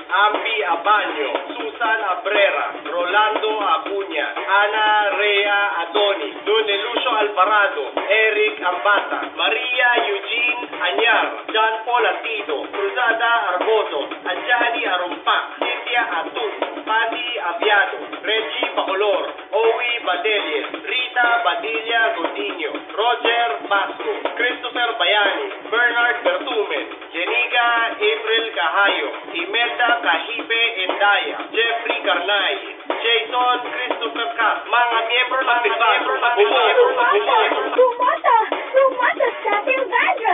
Ambi Abanyo, Susan Abrera, Rolando Acuña, Ana Rea Adoni, Lucio Alvarado, Eric Ambata, Maria Eugene Anyar, John Paul Atido, Cruzada Arboso, Anjani Arumpak, Cynthia Atun, Patti Aviado, Reggie Bacolor, Owi Badelies, Rita Badilla Godinho, Roger Basco, Christopher Bayani, Bernard Bertumen, Jeniga April Cahayo, Imelda Cahipe Endaya, Jeffrey Carnay, Jason Christopher Cas, mga miyembro ng Pilbato, Rumata sa Pilbadra!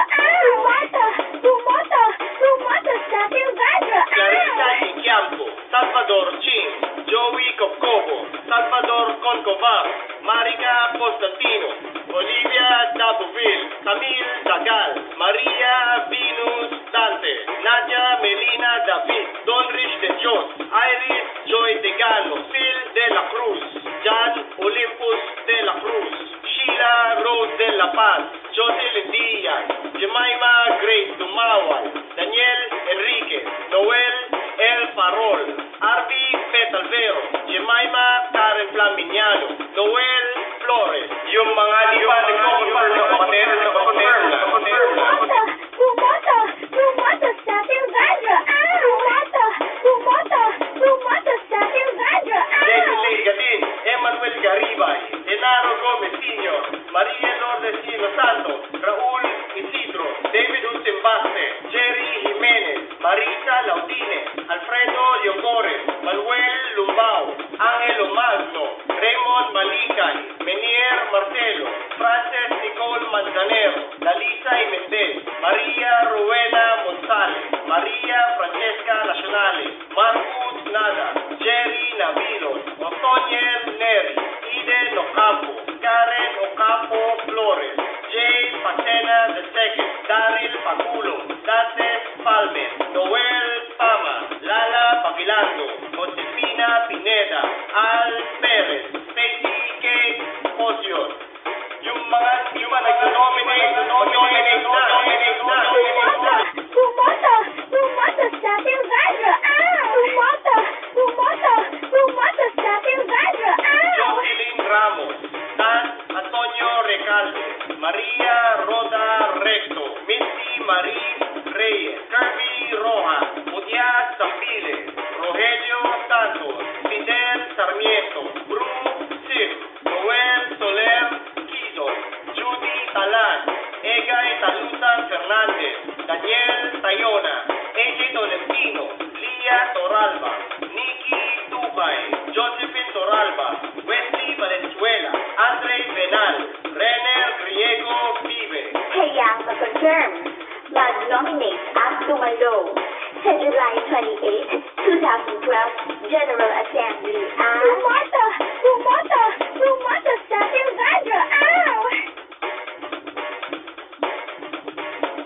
Rumata sa Pilbadra! Clarissa Iquiampo, Salvador Ching, Joey Copcobo, Salvador Concovar, Marica Constantino, Olivia Daboville, Camille Zagal, Maria Venus Dante, Nadia Melina David, Donrich de Dios, Iris Joy Degano, Phil de la Cruz, Jan Olympus de la Cruz, Sheila Rose de la Paz, Jocelyn Diaz, Jemima Grace Dumawal, Daniel Enriquez, Noel El Farol, Arby Petalvero, Jemima Karen Flaminiano, Noel Flores, yung mga di pa nag-confirm na kapatid na Rumata sa Pilbadra! Rumata sa Pilbadra! Leslie Gatin, Emmanuel Garibay, Genaro Gomez Sr., Maria Lourdes Sino Santos, Raúl Isidro, David Ultimbaste, Jerry Jimenez, Marisa Laudine, Alfredo Yogores, Manuel Lumbao, Angelo Magno, Raymond Malicay, Menier Marcelo, Frances Nicole Manzanero, Dalisa Mendez, Maria Rowena Gonzalez, Maria Francesca Nacionales, Marcus Nada, Jerry Navilos, Otoniel Neri, Eden Ocampo, Karen Ocampo Flores, Jay Pacena II, Daryl Paculo, Dantes Palmer, Noel Pama, Lala Pavilando, Josefina Pineda, Al Perez, Stacy Kate Posios. Yung mga nag-nominate na. Rumata sa Pilbadra! Rumata sa Pilbadra! Jocelyn Ramos, Dan Antonio Recalde, Maria Roda Recto, Missy Marie Reyes, Kirby Rojas, Mutiat Zampile, Rogelio Santos, Fidel Sarmiento, Bruce Sim, Noel Soler Quizon, Judy Talan, Egay Talutan Fernandez, Daniel Tayona, AJ Tolentino, Lia Toralba, Nikki Tubay, Josephine Toralba, Wesley Valenzuela, Andre Benal, Renner Griego Vive. Kayang ma-confirm, mag-nominate ang dumalo sa July 28, 2012 General Assembly ang